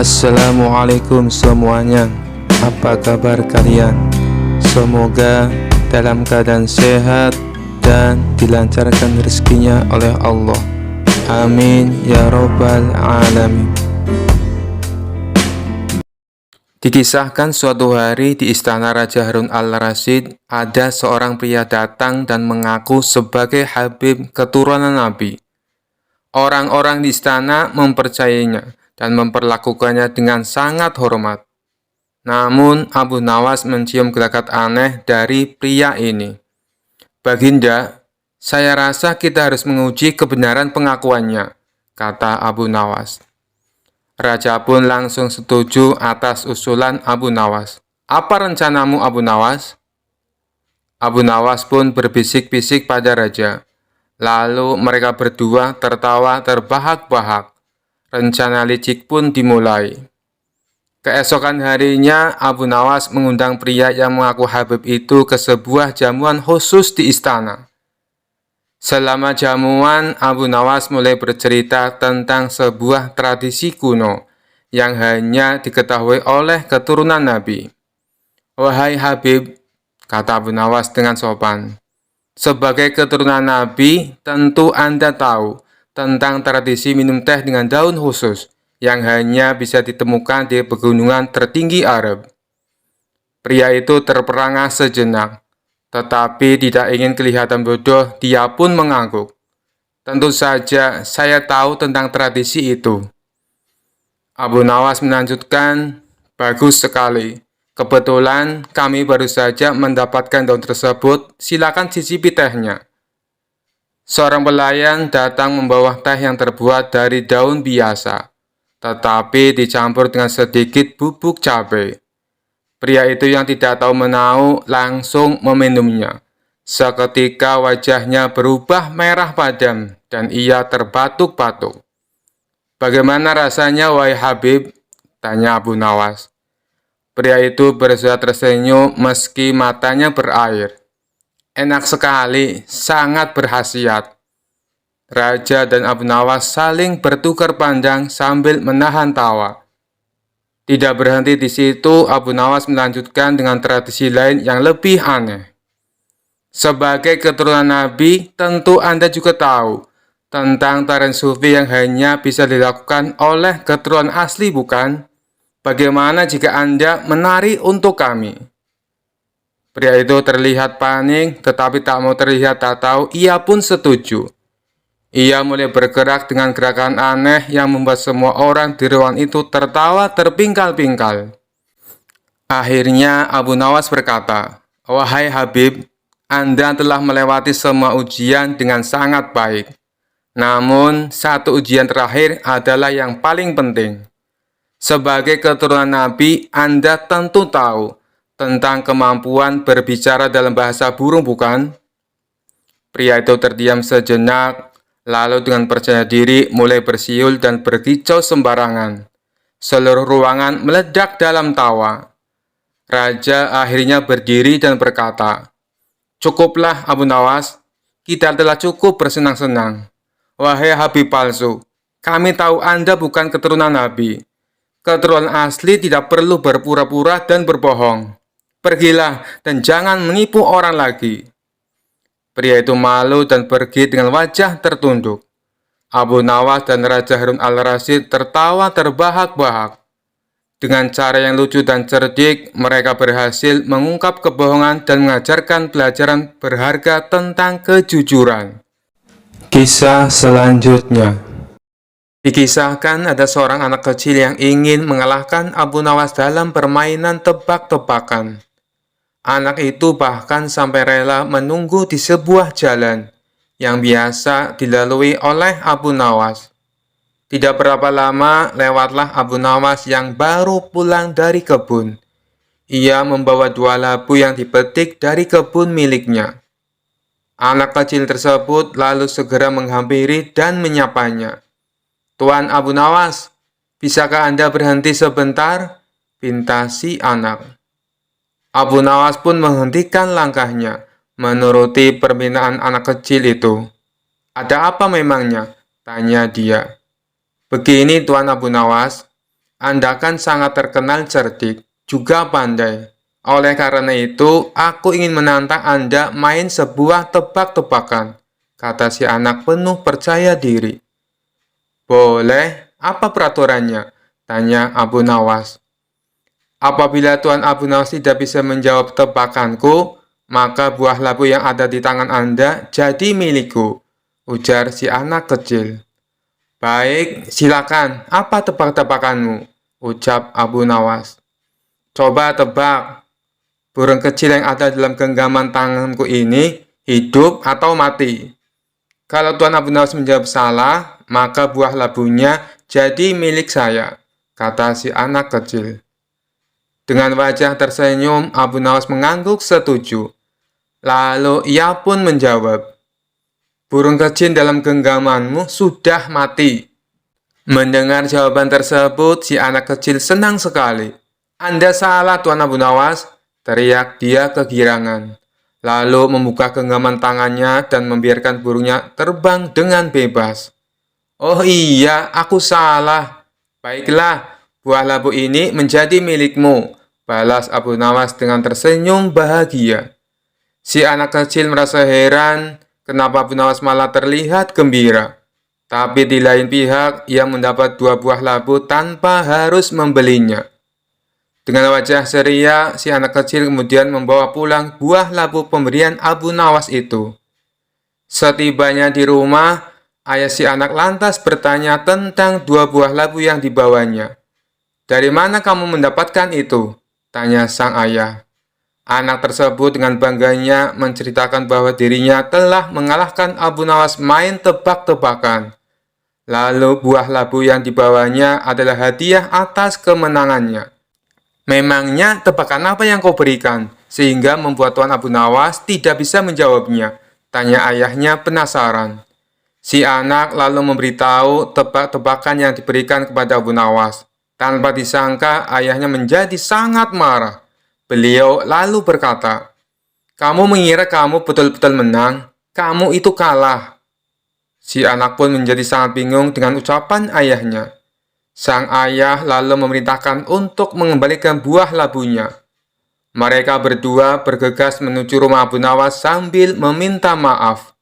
Assalamualaikum semuanya. Apa kabar kalian? Semoga dalam keadaan sehat dan dilancarkan rezekinya oleh Allah. Amin ya robbal alamin. Dikisahkan suatu hari di istana Raja Harun al-Rasyid, ada seorang pria datang dan mengaku sebagai Habib keturunan Nabi. Orang-orang di istana mempercayainya dan memperlakukannya dengan sangat hormat. Namun, Abu Nawas mencium gelagat aneh dari pria ini. "Baginda, saya rasa kita harus menguji kebenaran pengakuannya," kata Abu Nawas. Raja pun langsung setuju atas usulan Abu Nawas. "Apa rencanamu, Abu Nawas?" Abu Nawas pun berbisik-bisik pada raja. Lalu mereka berdua tertawa terbahak-bahak. Rencana licik pun dimulai. Keesokan harinya, Abu Nawas mengundang pria yang mengaku Habib itu ke sebuah jamuan khusus di istana. Selama jamuan, Abu Nawas mulai bercerita tentang sebuah tradisi kuno yang hanya diketahui oleh keturunan Nabi. "Wahai Habib," kata Abu Nawas dengan sopan, "sebagai keturunan Nabi, tentu Anda tahu tentang tradisi minum teh dengan daun khusus yang hanya bisa ditemukan di pegunungan tertinggi Arab." Pria itu terperangah sejenak, tetapi tidak ingin kelihatan bodoh, dia pun mengangguk. "Tentu saja saya tahu tentang tradisi itu." Abu Nawas melanjutkan, "Bagus sekali. Kebetulan kami baru saja mendapatkan daun tersebut, silakan cicipi tehnya." Seorang pelayan datang membawa teh yang terbuat dari daun biasa, tetapi dicampur dengan sedikit bubuk cabai. Pria itu yang tidak tahu menahu langsung meminumnya. Seketika wajahnya berubah merah padam dan ia terbatuk-batuk. "Bagaimana rasanya, wahai Habib?" tanya Abu Nawas. Pria itu berusaha tersenyum meski matanya berair. "Enak sekali, sangat berkhasiat." Raja dan Abu Nawas saling bertukar pandang sambil menahan tawa. Tidak berhenti di situ, Abu Nawas melanjutkan dengan tradisi lain yang lebih aneh. "Sebagai keturunan Nabi, tentu Anda juga tahu tentang tarian sufi yang hanya bisa dilakukan oleh keturunan asli, bukan? Bagaimana jika Anda menari untuk kami?" Pria itu terlihat panik, tetapi tak mau terlihat tak tahu, ia pun setuju. Ia mulai bergerak dengan gerakan aneh yang membuat semua orang di ruangan itu tertawa terpingkal-pingkal. Akhirnya Abu Nawas berkata, "Wahai Habib, Anda telah melewati semua ujian dengan sangat baik. Namun, satu ujian terakhir adalah yang paling penting. Sebagai keturunan Nabi, Anda tentu tahu tentang kemampuan berbicara dalam bahasa burung, bukan?" Pria itu terdiam sejenak, lalu dengan percaya diri mulai bersiul dan berkicau sembarangan. Seluruh ruangan meledak dalam tawa. Raja akhirnya berdiri dan berkata, "Cukuplah Abu Nawas, kita telah cukup bersenang-senang. Wahai Habib palsu, kami tahu Anda bukan keturunan Nabi. Keturunan asli tidak perlu berpura-pura dan berbohong. Pergilah dan jangan menipu orang lagi." Pria itu malu dan pergi dengan wajah tertunduk. Abu Nawas dan Raja Harun al-Rasyid tertawa terbahak-bahak. Dengan cara yang lucu dan cerdik, mereka berhasil mengungkap kebohongan dan mengajarkan pelajaran berharga tentang kejujuran. Kisah selanjutnya. Dikisahkan ada seorang anak kecil yang ingin mengalahkan Abu Nawas dalam permainan tebak-tebakan. Anak itu bahkan sampai rela menunggu di sebuah jalan yang biasa dilalui oleh Abu Nawas. Tidak berapa lama, lewatlah Abu Nawas yang baru pulang dari kebun. Ia membawa 2 labu yang dipetik dari kebun miliknya. Anak kecil tersebut lalu segera menghampiri dan menyapanya. "Tuan Abu Nawas, bisakah Anda berhenti sebentar?" pinta si anak. Abu Nawas pun menghentikan langkahnya, menuruti permintaan anak kecil itu. "Ada apa memangnya?" tanya dia. "Begini Tuan Abu Nawas, Anda kan sangat terkenal cerdik, juga pandai. Oleh karena itu, aku ingin menantang Anda main sebuah tebak-tebakan, kata si anak penuh percaya diri. Boleh, apa peraturannya? Tanya Abu Nawas. Apabila Tuan Abu Nawas tidak bisa menjawab tebakanku, maka buah labu yang ada di tangan Anda jadi milikku, ujar si anak kecil. Baik, silakan. Apa tebak-tebakanmu? Ucap Abu Nawas. Coba tebak, burung kecil yang ada dalam genggaman tanganku ini hidup atau mati? Kalau Tuan Abu Nawas menjawab salah, maka buah labunya jadi milik saya, kata si anak kecil. Dengan wajah tersenyum, Abu Nawas mengangguk setuju. Lalu ia pun menjawab, burung kecil dalam genggamanmu sudah mati. Mendengar jawaban tersebut, si anak kecil senang sekali. Anda salah, Tuan Abu Nawas, teriak dia kegirangan. Lalu membuka genggaman tangannya dan membiarkan burungnya terbang dengan bebas. Oh iya, aku salah. Baiklah, buah labu ini menjadi milikmu, balas Abu Nawas dengan tersenyum bahagia. Si anak kecil merasa heran kenapa Abu Nawas malah terlihat gembira. Tapi di lain pihak, ia mendapat 2 buah labu tanpa harus membelinya. Dengan wajah ceria, si anak kecil kemudian membawa pulang buah labu pemberian Abu Nawas itu. Setibanya di rumah, ayah si anak lantas bertanya tentang 2 buah labu yang dibawanya. Dari mana kamu mendapatkan itu? Tanya sang ayah. Anak tersebut dengan bangganya menceritakan bahwa dirinya telah mengalahkan Abu Nawas main tebak-tebakan. Lalu buah labu yang dibawanya adalah hadiah atas kemenangannya. Memangnya tebakan apa yang kau berikan, sehingga membuat Tuan Abu Nawas tidak bisa menjawabnya? Tanya ayahnya penasaran. Si anak lalu memberitahu tebak-tebakan yang diberikan kepada Abu Nawas. Tanpa disangka, ayahnya menjadi sangat marah. Beliau lalu berkata, kamu mengira kamu betul-betul menang? Kamu itu kalah. Si anak pun menjadi sangat bingung dengan ucapan ayahnya. Sang ayah lalu memerintahkan untuk mengembalikan buah labunya. Mereka berdua bergegas menuju rumah Abu Nawas sambil meminta maaf.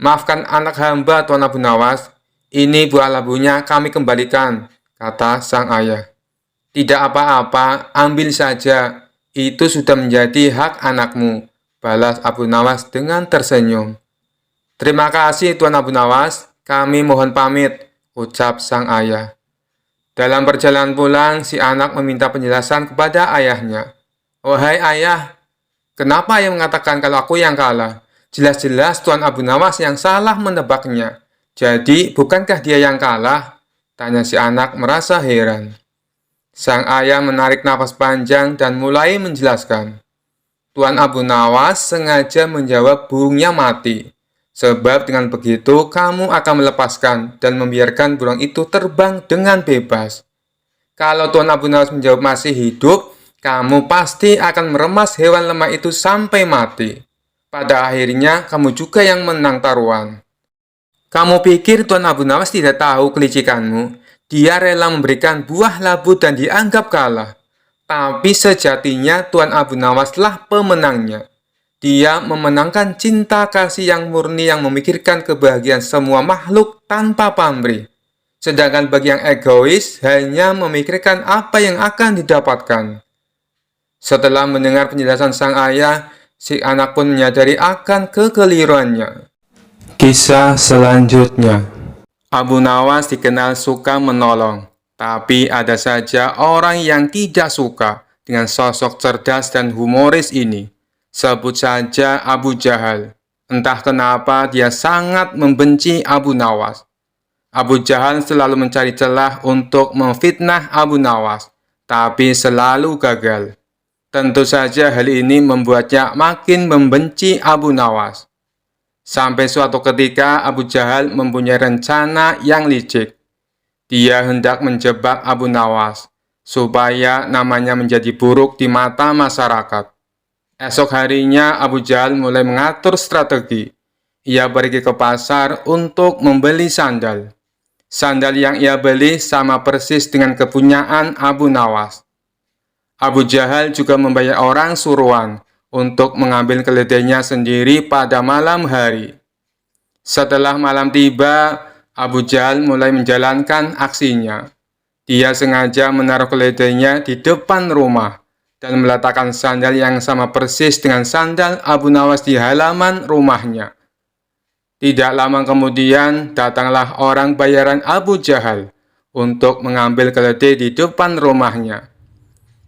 Maafkan anak hamba, Tuan Abu Nawas. Ini buah labunya kami kembalikan, kata sang ayah. Tidak apa-apa, ambil saja. Itu sudah menjadi hak anakmu, balas Abu Nawas dengan tersenyum. Terima kasih, Tuan Abu Nawas. Kami mohon pamit, ucap sang ayah. Dalam perjalanan pulang, si anak meminta penjelasan kepada ayahnya. Wahai ayah, kenapa ayah mengatakan kalau aku yang kalah? Jelas-jelas Tuan Abu Nawas yang salah menebaknya. Jadi, bukankah dia yang kalah? Tanya si anak merasa heran. Sang ayah menarik napas panjang dan mulai menjelaskan. Tuan Abu Nawas sengaja menjawab burungnya mati. Sebab dengan begitu kamu akan melepaskan dan membiarkan burung itu terbang dengan bebas. Kalau Tuan Abu Nawas menjawab masih hidup, kamu pasti akan meremas hewan lemah itu sampai mati. Pada akhirnya kamu juga yang menang taruhan. Kamu pikir Tuan Abu Nawas tidak tahu kelicikanmu? Dia rela memberikan buah labu dan dianggap kalah. Tapi sejatinya Tuan Abu Nawaslah pemenangnya. Dia memenangkan cinta kasih yang murni yang memikirkan kebahagiaan semua makhluk tanpa pamrih. Sedangkan bagi yang egois hanya memikirkan apa yang akan didapatkan. Setelah mendengar penjelasan sang ayah, si anak pun menyadari akan kekeliruannya. Kisah selanjutnya. Abu Nawas dikenal suka menolong, tapi ada saja orang yang tidak suka dengan sosok cerdas dan humoris ini. Sebut saja Abu Jahal. Entah kenapa dia sangat membenci Abu Nawas. Abu Jahal selalu mencari celah untuk memfitnah Abu Nawas, tapi selalu gagal. Tentu saja hal ini membuatnya makin membenci Abu Nawas. Sampai suatu ketika Abu Jahal mempunyai rencana yang licik. Dia hendak menjebak Abu Nawas, supaya namanya menjadi buruk di mata masyarakat. Esok harinya Abu Jahal mulai mengatur strategi. Ia pergi ke pasar untuk membeli sandal. Sandal yang ia beli sama persis dengan kepunyaan Abu Nawas. Abu Jahal juga membayar orang suruhan untuk mengambil keledainya sendiri pada malam hari. Setelah malam tiba, Abu Jahal mulai menjalankan aksinya. Dia sengaja menaruh keledainya di depan rumah dan meletakkan sandal yang sama persis dengan sandal Abu Nawas di halaman rumahnya. Tidak lama kemudian, datanglah orang bayaran Abu Jahal untuk mengambil keledai di depan rumahnya.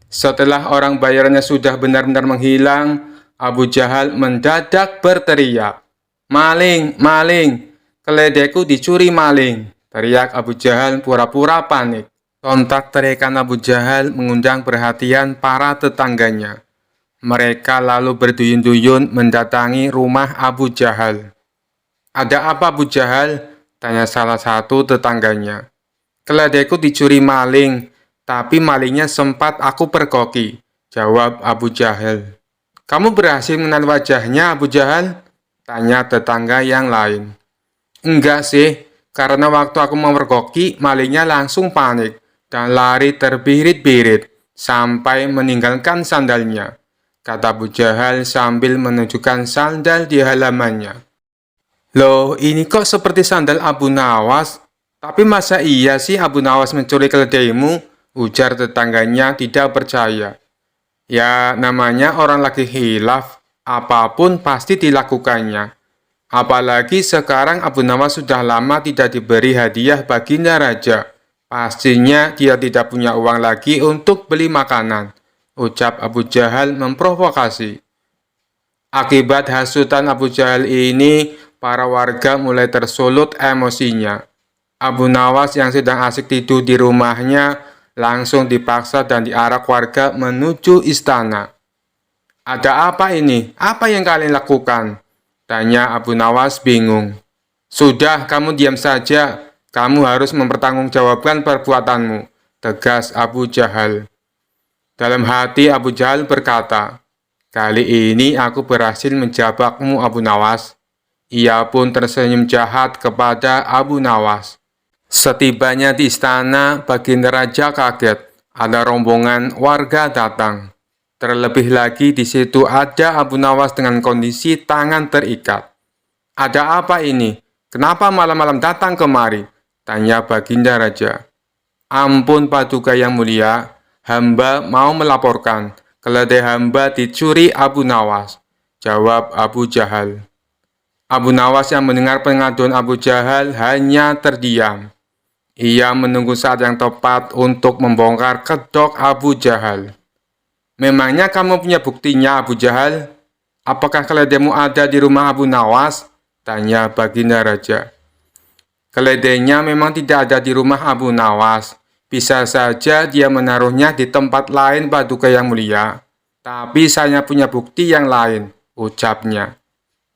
Setelah orang bayarannya sudah benar-benar menghilang, Abu Jahal mendadak berteriak, "Maling, maling, keledaiku dicuri maling!" Teriak Abu Jahal pura-pura panik. Sontak teriakan Abu Jahal mengundang perhatian para tetangganya. Mereka lalu berduyun-duyun mendatangi rumah Abu Jahal. "Ada apa, Abu Jahal?" tanya salah satu tetangganya. "Keledaiku dicuri maling, tapi malingnya sempat aku pergoki," jawab Abu Jahal. "Kamu berhasil mengenal wajahnya, Abu Jahal?" tanya tetangga yang lain. "Enggak sih, karena waktu aku memergoki, malingnya langsung panik dan lari terbirit-birit sampai meninggalkan sandalnya," kata Abu Jahal sambil menunjukkan sandal di halamannya. "Loh, ini kok seperti sandal Abu Nawas? Tapi masa iya sih Abu Nawas mencuri keledaimu?" ujar tetangganya tidak percaya. "Ya, namanya orang lagi khilaf, apapun pasti dilakukannya. Apalagi sekarang Abu Nawas sudah lama tidak diberi hadiah baginda raja. Pastinya dia tidak punya uang lagi untuk beli makanan," ucap Abu Jahal memprovokasi. Akibat hasutan Abu Jahal ini, para warga mulai tersulut emosinya. Abu Nawas yang sedang asik tidur di rumahnya langsung dipaksa dan diarak warga menuju istana. "Ada apa ini? Apa yang kalian lakukan?" tanya Abu Nawas bingung. "Sudah, kamu diam saja. Kamu harus mempertanggungjawabkan perbuatanmu," tegas Abu Jahal. Dalam hati Abu Jahal berkata, "Kali ini aku berhasil menjebakmu, Abu Nawas." Ia pun tersenyum jahat kepada Abu Nawas. Setibanya di istana, baginda raja kaget. Ada rombongan warga datang. Terlebih lagi di situ ada Abu Nawas dengan kondisi tangan terikat. "Ada apa ini? Kenapa malam-malam datang kemari?" tanya baginda raja. "Ampun Paduka yang mulia, hamba mau melaporkan. Keledai hamba dicuri Abu Nawas," jawab Abu Jahal. Abu Nawas yang mendengar pengaduan Abu Jahal hanya terdiam. Ia menunggu saat yang tepat untuk membongkar kedok Abu Jahal. "Memangnya kamu punya buktinya, Abu Jahal? Apakah keledaimu ada di rumah Abu Nawas?" tanya baginda raja. "Keledainya memang tidak ada di rumah Abu Nawas. Bisa saja dia menaruhnya di tempat lain, Paduka yang mulia. Tapi saya punya bukti yang lain," ucapnya.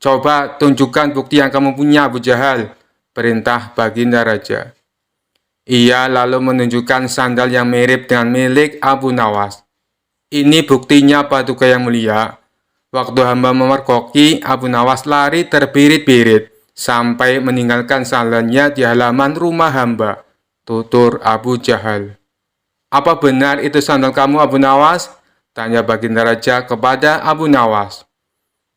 "Coba tunjukkan bukti yang kamu punya, Abu Jahal," perintah baginda raja. Ia lalu menunjukkan sandal yang mirip dengan milik Abu Nawas. "Ini buktinya, Paduka yang mulia. Waktu hamba memergoki, Abu Nawas lari terbirit-birit sampai meninggalkan sandalnya di halaman rumah hamba," tutur Abu Jahal. "Apa benar itu sandal kamu, Abu Nawas?" tanya baginda raja kepada Abu Nawas.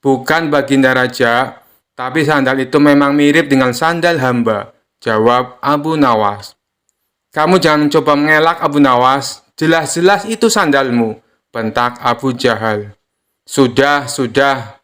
"Bukan baginda raja, tapi sandal itu memang mirip dengan sandal hamba," jawab Abu Nawas. "Kamu jangan mencoba mengelak, Abu Nawas. Jelas-jelas itu sandalmu," bentak Abu Jahal. Sudah,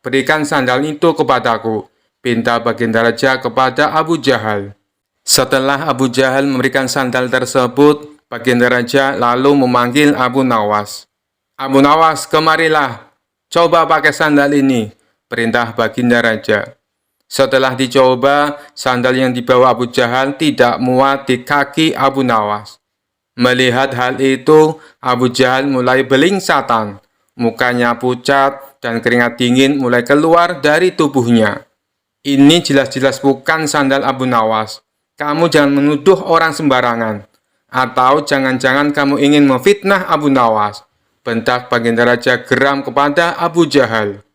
berikan sandal itu kepadaku," pinta baginda raja kepada Abu Jahal. Setelah Abu Jahal memberikan sandal tersebut, baginda raja lalu memanggil Abu Nawas. "Abu Nawas, kemarilah. Coba pakai sandal ini," perintah baginda raja. Setelah dicoba, sandal yang dibawa Abu Jahal tidak muat di kaki Abu Nawas. Melihat hal itu, Abu Jahal mulai belingsatan. Mukanya pucat dan keringat dingin mulai keluar dari tubuhnya. "Ini jelas-jelas bukan sandal Abu Nawas. Kamu jangan menuduh orang sembarangan. Atau jangan-jangan kamu ingin memfitnah Abu Nawas," bentak baginda raja geram kepada Abu Jahal.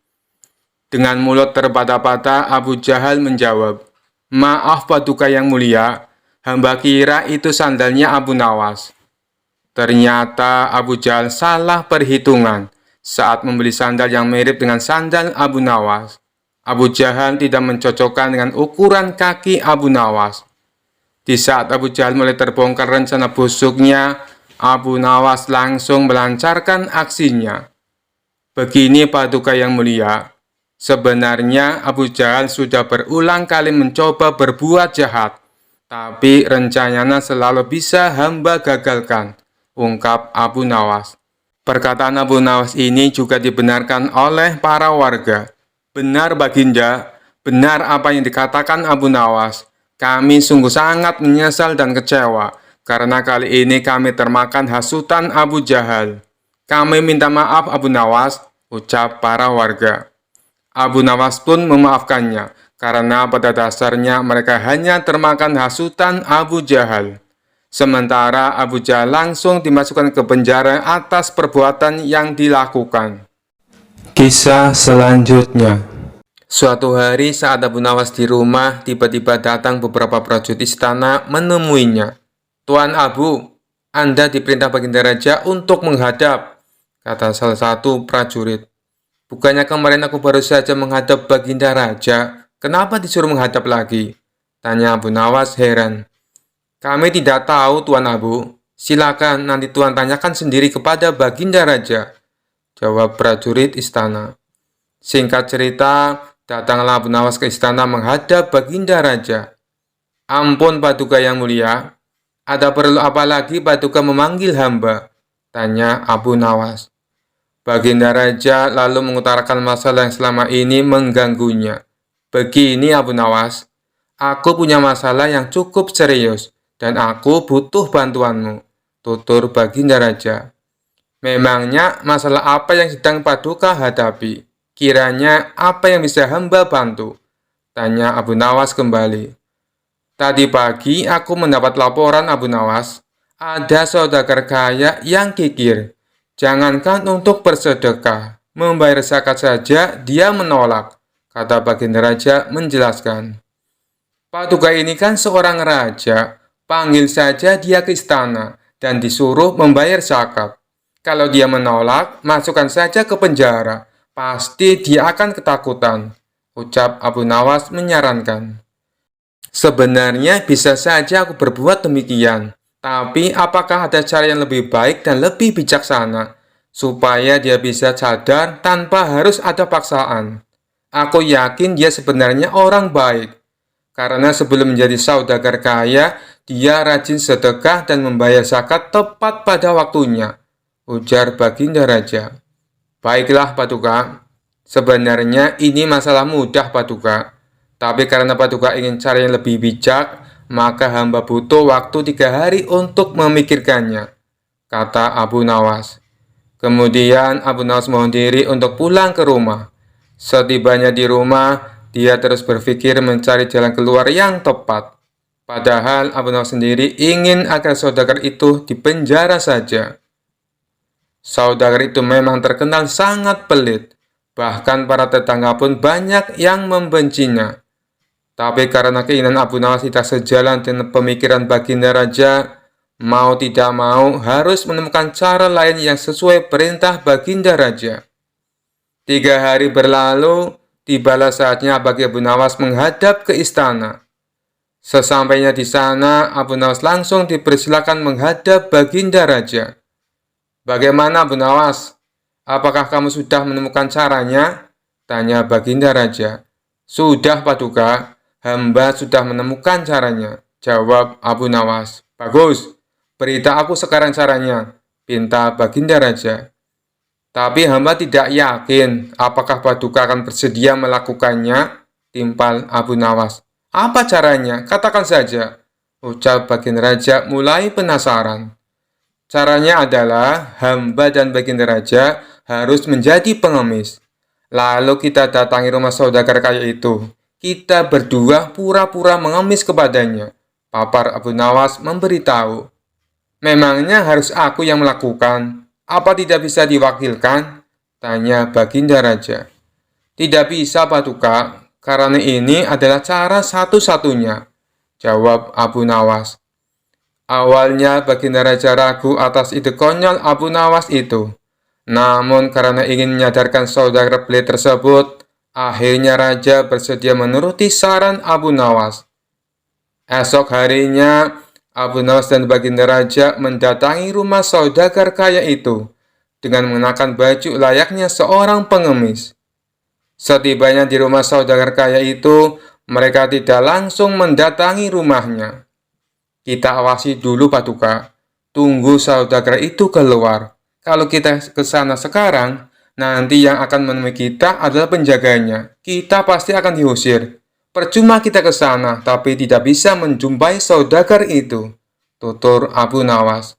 Dengan mulut terbata-bata, Abu Jahal menjawab, "Maaf Paduka yang mulia, Hamba kira itu sandalnya Abu Nawas. Ternyata Abu Jahal salah perhitungan saat membeli sandal yang mirip dengan sandal Abu Nawas. Abu Jahal tidak mencocokkan dengan ukuran kaki Abu Nawas. Di saat Abu Jahal mulai terbongkar rencana busuknya, Abu Nawas langsung melancarkan aksinya. Begini Paduka yang mulia, sebenarnya Abu Jahal sudah berulang kali mencoba berbuat jahat, tapi rencananya selalu bisa hamba gagalkan, ungkap Abu Nawas. Perkataan Abu Nawas ini juga dibenarkan oleh para warga. Benar Baginda, benar apa yang dikatakan Abu Nawas. Kami sungguh sangat menyesal dan kecewa, karena kali ini kami termakan hasutan Abu Jahal. Kami minta maaf Abu Nawas, ucap para warga. Abu Nawas pun memaafkannya, karena pada dasarnya mereka hanya termakan hasutan Abu Jahal. Sementara Abu Jahal langsung dimasukkan ke penjara atas perbuatan yang dilakukan. Kisah selanjutnya. Suatu hari saat Abu Nawas di rumah, tiba-tiba datang beberapa prajurit istana menemuinya. "Tuan Abu, Anda diperintah Baginda Raja untuk menghadap," kata salah satu prajurit. "Bukannya kemarin aku baru saja menghadap Baginda Raja, kenapa disuruh menghadap lagi?" tanya Abu Nawas heran. "Kami tidak tahu, Tuan Abu. Silakan nanti Tuan tanyakan sendiri kepada Baginda Raja," jawab prajurit istana. Singkat cerita, datanglah Abu Nawas ke istana menghadap Baginda Raja. "Ampun Paduka yang mulia, ada perlu apa lagi Paduka memanggil hamba?" tanya Abu Nawas. Baginda Raja lalu mengutarakan masalah yang selama ini mengganggunya. "Begini Abu Nawas, aku punya masalah yang cukup serius dan aku butuh bantuanmu," tutur Baginda Raja. "Memangnya masalah apa yang sedang Paduka hadapi? Kiranya apa yang bisa hamba bantu?" tanya Abu Nawas kembali. "Tadi pagi aku mendapat laporan Abu Nawas, ada saudagar kaya yang kikir. Jangankan untuk bersedekah, membayar zakat saja dia menolak," kata Baginda Raja menjelaskan. "Paduka ini kan seorang raja, panggil saja dia ke istana dan disuruh membayar zakat. Kalau dia menolak, masukkan saja ke penjara. Pasti dia akan ketakutan," ucap Abu Nawas menyarankan. "Sebenarnya bisa saja aku berbuat demikian, tapi apakah ada cara yang lebih baik dan lebih bijaksana, supaya dia bisa sadar tanpa harus ada paksaan? Aku yakin dia sebenarnya orang baik, karena sebelum menjadi saudagar kaya, dia rajin sedekah dan membayar zakat tepat pada waktunya," ujar Baginda Raja. "Baiklah Paduka, sebenarnya ini masalah mudah Paduka, tapi karena Paduka ingin cara yang lebih bijak, maka hamba butuh waktu 3 hari untuk memikirkannya," kata Abu Nawas. Kemudian Abu Nawas mohon diri untuk pulang ke rumah. Setibanya di rumah, dia terus berpikir mencari jalan keluar yang tepat. Padahal Abu Nawas sendiri ingin agar saudagar itu dipenjara saja. Saudagar itu memang terkenal sangat pelit, bahkan para tetangga pun banyak yang membencinya. Tapi karena keinginan Abu Nawas tidak sejalan dengan pemikiran Baginda Raja, mau tidak mau harus menemukan cara lain yang sesuai perintah Baginda Raja. 3 hari berlalu, tibalah saatnya bagi Abu Nawas menghadap ke istana. Sesampainya di sana, Abu Nawas langsung dipersilakan menghadap Baginda Raja. "Bagaimana Abu Nawas? Apakah kamu sudah menemukan caranya?" tanya Baginda Raja. "Sudah Paduka, hamba sudah menemukan caranya," jawab Abu Nawas. "Bagus, berita aku sekarang caranya," pinta Baginda Raja. "Tapi hamba tidak yakin apakah Paduka akan bersedia melakukannya," timpal Abu Nawas. "Apa caranya? Katakan saja," ucap Baginda Raja mulai penasaran. "Caranya adalah hamba dan Baginda Raja harus menjadi pengemis. Lalu kita datangi rumah saudagar kaya itu. Kita berdua pura-pura mengemis kepadanya," papar Abu Nawas memberitahu. "Memangnya harus aku yang melakukan? Apa tidak bisa diwakilkan?" tanya Baginda Raja. "Tidak bisa Paduka, karena ini adalah cara satu-satunya," jawab Abu Nawas. Awalnya Baginda Raja ragu atas ide konyol Abu Nawas itu. Namun karena ingin menyadarkan saudara beliau tersebut, akhirnya Raja bersedia menuruti saran Abu Nawas. Esok harinya, Abu Nawas dan Baginda Raja mendatangi rumah saudagar kaya itu dengan mengenakan baju layaknya seorang pengemis. Setibanya di rumah saudagar kaya itu, mereka tidak langsung mendatangi rumahnya. Kita awasi dulu Paduka, tunggu saudagar itu keluar. Kalau kita ke sana sekarang, nanti yang akan menemui kita adalah penjaganya. Kita pasti akan diusir. Percuma kita ke sana, tapi tidak bisa menjumpai saudagar itu, tutur Abu Nawas.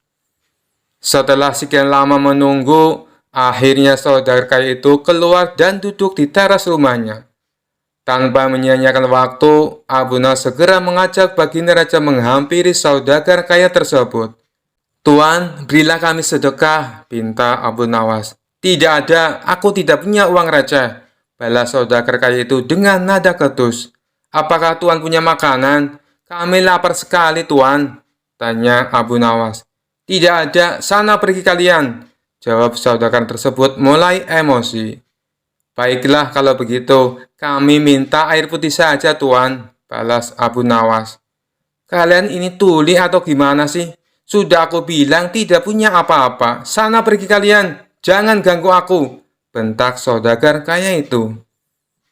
Setelah sekian lama menunggu, akhirnya saudagar kaya itu keluar dan duduk di teras rumahnya. Tanpa menyia-nyiakan waktu, Abu Nawas segera mengajak Baginda Raja menghampiri saudagar kaya tersebut. "Tuan, berilah kami sedekah," pinta Abu Nawas. "Tidak ada, aku tidak punya uang receh," balas saudagar kaya itu dengan nada ketus. "Apakah Tuan punya makanan? Kami lapar sekali, Tuan," tanya Abu Nawas. "Tidak ada, sana pergi kalian," jawab saudagar tersebut mulai emosi. "Baiklah kalau begitu, kami minta air putih saja, Tuan," balas Abu Nawas. "Kalian ini tuli atau gimana sih? Sudah aku bilang tidak punya apa-apa. Sana pergi kalian, jangan ganggu aku," bentak saudagar kaya itu.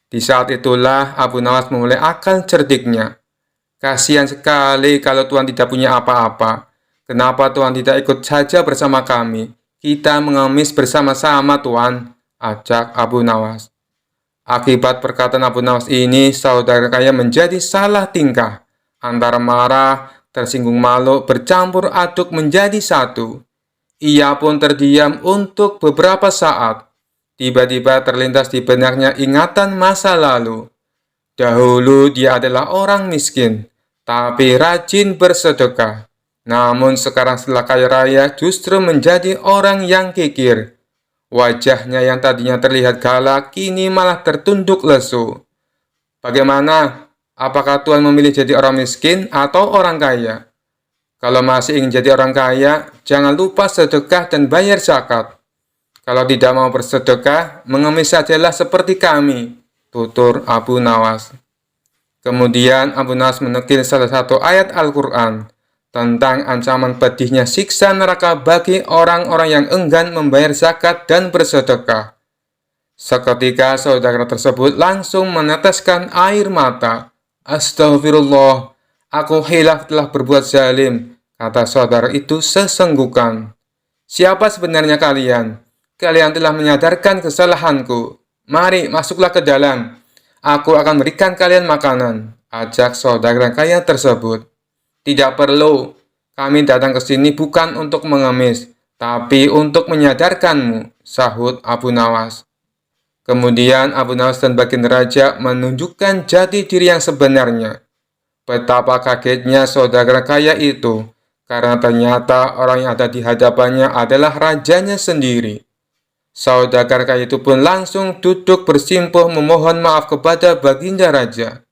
Di saat itulah Abu Nawas memulai akal cerdiknya. "Kasihan sekali kalau Tuan tidak punya apa-apa. Kenapa Tuan tidak ikut saja bersama kami? Kita mengemis bersama-sama, Tuan," ajak Abu Nawas. Akibat perkataan Abu Nawas ini, saudara kaya menjadi salah tingkah. Antara marah, tersinggung malu, bercampur aduk menjadi satu. Ia pun terdiam untuk beberapa saat. Tiba-tiba terlintas di benaknya ingatan masa lalu. Dahulu dia adalah orang miskin, tapi rajin bersedekah. Namun sekarang setelah kaya raya justru menjadi orang yang kikir. Wajahnya yang tadinya terlihat galak, kini malah tertunduk lesu. Bagaimana? Apakah Tuan memilih jadi orang miskin atau orang kaya? Kalau masih ingin jadi orang kaya, jangan lupa sedekah dan bayar zakat. Kalau tidak mau bersedekah, mengemis sajalah seperti kami, tutur Abu Nawas. Kemudian Abu Nawas menukil salah satu ayat Al-Quran tentang ancaman pedihnya siksa neraka bagi orang-orang yang enggan membayar zakat dan bersedekah. Seketika saudara tersebut langsung meneteskan air mata. "Astagfirullah, aku hilaf telah berbuat zalim," kata saudara itu sesenggukan. "Siapa sebenarnya kalian? Kalian telah menyadarkan kesalahanku. Mari masuklah ke dalam. Aku akan berikan kalian makanan," ajak saudara kaya tersebut. "Tidak perlu, kami datang ke sini bukan untuk mengemis, tapi untuk menyadarkanmu," sahut Abu Nawas. Kemudian Abu Nawas dan Baginda Raja menunjukkan jati diri yang sebenarnya. Betapa kagetnya saudara kaya itu, karena ternyata orang yang ada di hadapannya adalah rajanya sendiri. Saudagar kaya itu pun langsung duduk bersimpuh memohon maaf kepada Baginda Raja.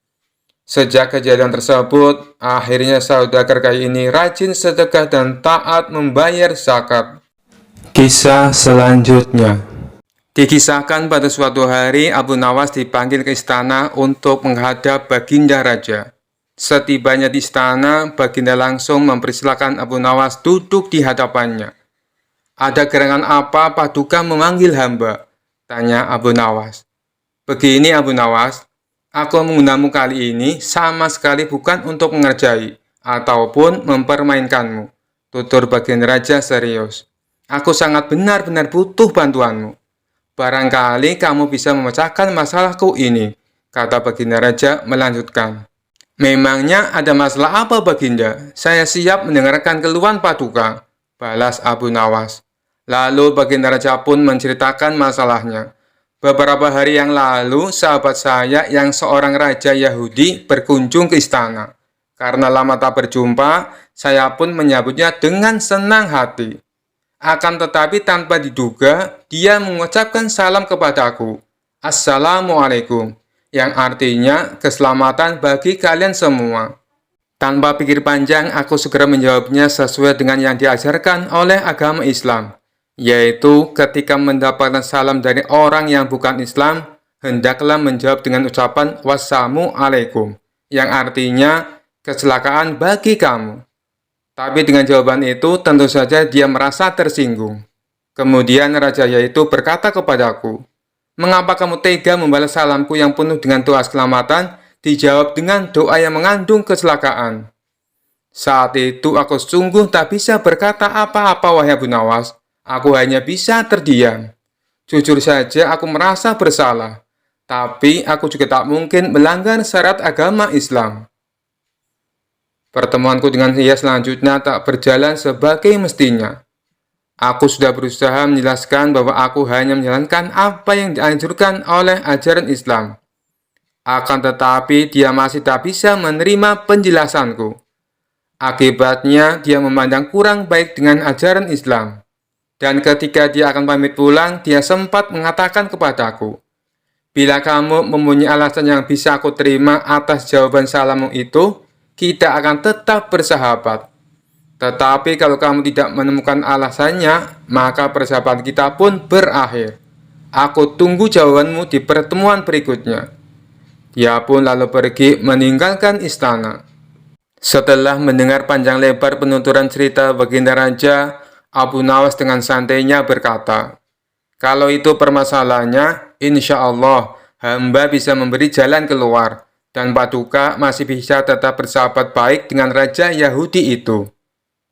Sejak kejadian tersebut, akhirnya saudagar kaya ini rajin sedekah dan taat membayar zakat. Kisah selanjutnya. Dikisahkan pada suatu hari Abu Nawas dipanggil ke istana untuk menghadap Baginda Raja. Setibanya di istana, Baginda langsung mempersilakan Abu Nawas duduk di hadapannya. "Ada gerangan apa Paduka memanggil hamba?" tanya Abu Nawas. "Begini Abu Nawas, aku menggunamu kali ini sama sekali bukan untuk mengerjai ataupun mempermainkanmu," tutur Baginda Raja serius. "Aku sangat benar-benar butuh bantuanmu. Barangkali kamu bisa memecahkan masalahku ini," kata Baginda Raja melanjutkan. "Memangnya ada masalah apa Baginda? Saya siap mendengarkan keluhan Paduka," balas Abu Nawas. Lalu Baginda Raja pun menceritakan masalahnya. "Beberapa hari yang lalu, sahabat saya yang seorang raja Yahudi berkunjung ke istana. Karena lama tak berjumpa, saya pun menyambutnya dengan senang hati. Akan tetapi tanpa diduga, dia mengucapkan salam kepadaku, 'Assalamualaikum,' yang artinya keselamatan bagi kalian semua. Tanpa pikir panjang, aku segera menjawabnya sesuai dengan yang diajarkan oleh agama Islam, yaitu ketika mendapatkan salam dari orang yang bukan Islam, hendaklah menjawab dengan ucapan wassalamualaikum, yang artinya kecelakaan bagi kamu. Tapi dengan jawaban itu tentu saja dia merasa tersinggung. Kemudian raja yaitu berkata kepadaku, "Mengapa kamu tega membalas salamku yang penuh dengan doa keselamatan, dijawab dengan doa yang mengandung kecelakaan?" Saat itu aku sungguh tak bisa berkata apa-apa, wahai Abu Nawas. Aku hanya bisa terdiam. Jujur saja aku merasa bersalah. Tapi aku juga tak mungkin melanggar syarat agama Islam. Pertemuanku dengan dia selanjutnya tak berjalan sebagai mestinya. Aku sudah berusaha menjelaskan bahwa aku hanya menjalankan apa yang dianjurkan oleh ajaran Islam. Akan tetapi dia masih tak bisa menerima penjelasanku. Akibatnya dia memandang kurang baik dengan ajaran Islam. Dan ketika dia akan pamit pulang, dia sempat mengatakan kepadaku, "Bila kamu mempunyai alasan yang bisa aku terima atas jawaban salammu itu, kita akan tetap bersahabat. Tetapi kalau kamu tidak menemukan alasannya, maka persahabatan kita pun berakhir. Aku tunggu jawabanmu di pertemuan berikutnya." Dia pun lalu pergi meninggalkan istana. Setelah mendengar panjang lebar penuturan cerita baginda raja, Abu Nawas dengan santainya berkata, "Kalau itu permasalahannya, insya Allah hamba bisa memberi jalan keluar, dan Paduka masih bisa tetap bersahabat baik dengan Raja Yahudi itu."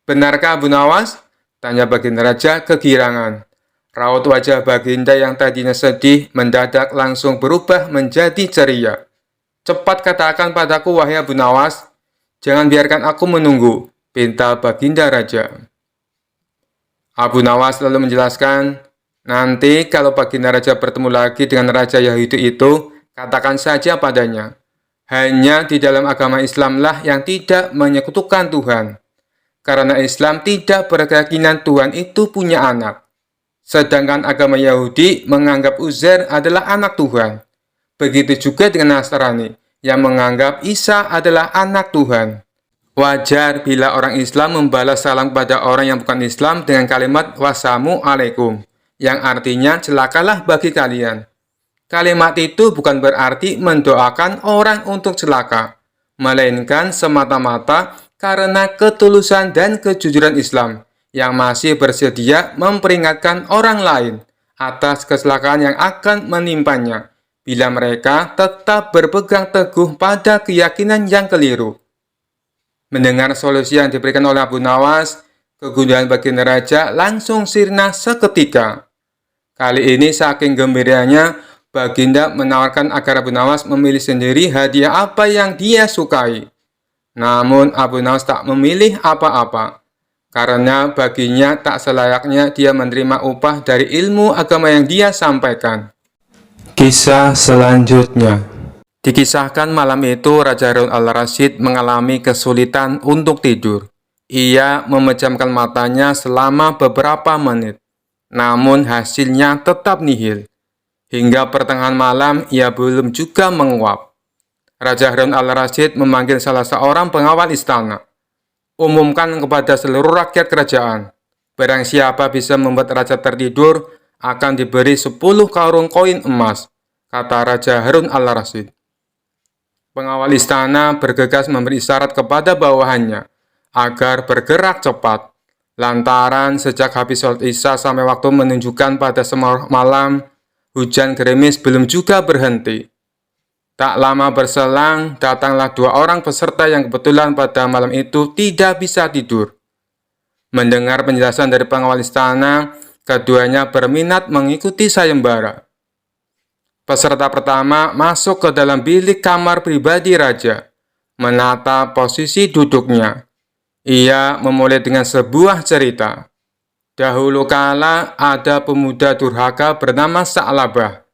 "Benarkah Abu Nawas?" tanya baginda raja kegirangan. Raut wajah baginda yang tadinya sedih mendadak langsung berubah menjadi ceria. "Cepat katakan padaku, wahai Abu Nawas. Jangan biarkan aku menunggu," pinta baginda raja. Abu Nawas lalu menjelaskan, "Nanti kalau baginda raja bertemu lagi dengan Raja Yahudi itu, katakan saja padanya, hanya di dalam agama Islamlah yang tidak menyekutukan Tuhan. Karena Islam tidak berkeyakinan Tuhan itu punya anak. Sedangkan agama Yahudi menganggap Uzair adalah anak Tuhan. Begitu juga dengan Nasrani yang menganggap Isa adalah anak Tuhan. Wajar bila orang Islam membalas salam pada orang yang bukan Islam dengan kalimat wassalamualaikum, yang artinya celakalah bagi kalian. Kalimat itu bukan berarti mendoakan orang untuk celaka, melainkan semata-mata karena ketulusan dan kejujuran Islam yang masih bersedia memperingatkan orang lain atas kecelakaan yang akan menimpanya bila mereka tetap berpegang teguh pada keyakinan yang keliru. Mendengar solusi yang diberikan oleh Abu Nawas, kegundahan baginda raja langsung sirna seketika. Kali ini saking gembiranya, baginda menawarkan agar Abu Nawas memilih sendiri hadiah apa yang dia sukai. Namun Abu Nawas tak memilih apa-apa, karena baginya tak selayaknya dia menerima upah dari ilmu agama yang dia sampaikan. Kisah selanjutnya. Dikisahkan malam itu Raja Harun al-Rasyid mengalami kesulitan untuk tidur. Ia memejamkan matanya selama beberapa menit, namun hasilnya tetap nihil. Hingga pertengahan malam ia belum juga menguap. Raja Harun al-Rasyid memanggil salah seorang pengawal istana. "Umumkan kepada seluruh rakyat kerajaan, barang siapa bisa membuat raja tertidur akan diberi 10 karung koin emas," kata Raja Harun al-Rasyid. Pengawal istana bergegas memberi isyarat kepada bawahannya agar bergerak cepat. Lantaran sejak habis sholat isya sampai waktu menunjukkan pada malam, hujan gerimis belum juga berhenti. Tak lama berselang, datanglah 2 orang peserta yang kebetulan pada malam itu tidak bisa tidur. Mendengar penjelasan dari pengawal istana, keduanya berminat mengikuti sayembara. Peserta pertama masuk ke dalam bilik kamar pribadi raja, menata posisi duduknya. Ia memulai dengan sebuah cerita. Dahulu kala ada pemuda durhaka bernama Sa'labah.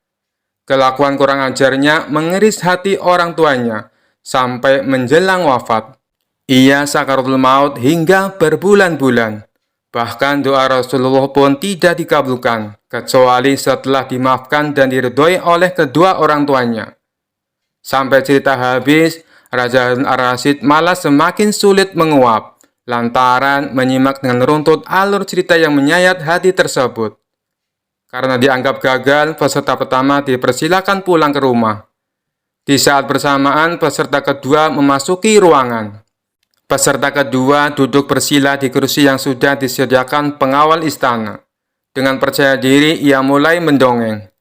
Kelakuan kurang ajarnya mengiris hati orang tuanya sampai menjelang wafat. Ia sakaratul maut hingga berbulan-bulan. Bahkan doa Rasulullah pun tidak dikabulkan, kecuali setelah dimaafkan dan diridhoi oleh kedua orang tuanya. Sampai cerita habis, Raja Harun al-Rasyid malah semakin sulit menguap lantaran menyimak dengan runtut alur cerita yang menyayat hati tersebut. Karena dianggap gagal, peserta pertama dipersilakan pulang ke rumah. Di saat bersamaan, peserta kedua memasuki ruangan. Peserta kedua duduk bersila di kursi yang sudah disediakan pengawal istana. Dengan percaya diri, ia mulai mendongeng.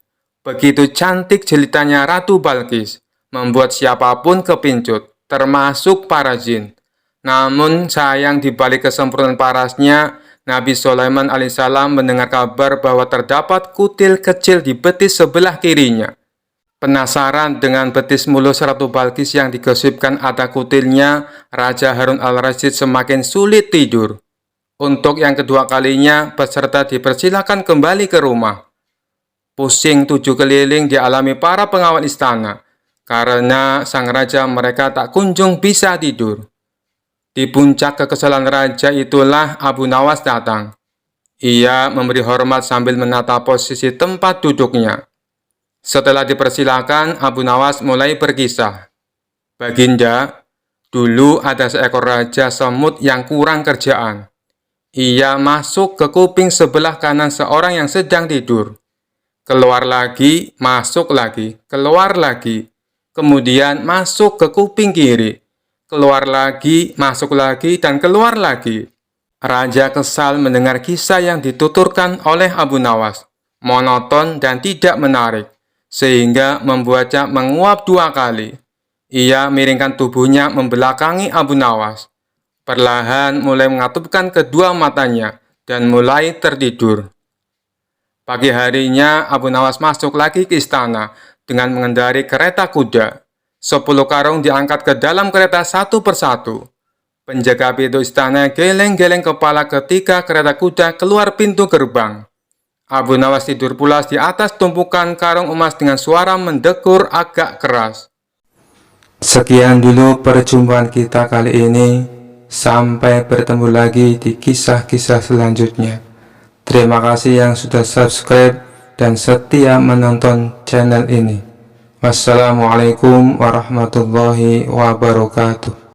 Begitu cantik jelitannya Ratu Balkis, membuat siapapun kepincut, termasuk para jin. Namun sayang di balik kesempurnaan parasnya, Nabi Sulaiman alaihissalam mendengar kabar bahwa terdapat kutil kecil di betis sebelah kirinya. Penasaran dengan betis mulus Ratu Balkis yang digosipkan ada kutilnya, Raja Harun al-Rasyid semakin sulit tidur. Untuk yang kedua kalinya, peserta dipersilakan kembali ke rumah. Pusing 7 keliling dialami para pengawal istana, karena sang raja mereka tak kunjung bisa tidur. Di puncak kekesalan raja itulah Abu Nawas datang. Ia memberi hormat sambil menata posisi tempat duduknya. Setelah dipersilakan, Abu Nawas mulai berkisah. Baginda, dulu ada seekor raja semut yang kurang kerjaan. Ia masuk ke kuping sebelah kanan seorang yang sedang tidur. Keluar lagi, masuk lagi, keluar lagi. Kemudian masuk ke kuping kiri. Keluar lagi, masuk lagi, dan keluar lagi. Raja kesal mendengar kisah yang dituturkan oleh Abu Nawas. Monoton dan tidak menarik, sehingga membuatnya menguap 2 kali. Ia miringkan tubuhnya membelakangi Abu Nawas. Perlahan mulai mengatupkan kedua matanya dan mulai tertidur. Pagi harinya, Abu Nawas masuk lagi ke istana dengan mengendarai kereta kuda. 10 karung diangkat ke dalam kereta satu persatu. Penjaga pintu istana geleng-geleng kepala ketika kereta kuda keluar pintu gerbang. Abu Nawas tidur pulas di atas tumpukan karung emas dengan suara mendekur agak keras. Sekian dulu perjumpaan kita kali ini. Sampai bertemu lagi di kisah-kisah selanjutnya. Terima kasih yang sudah subscribe dan setia menonton channel ini. Wassalamualaikum warahmatullahi wabarakatuh.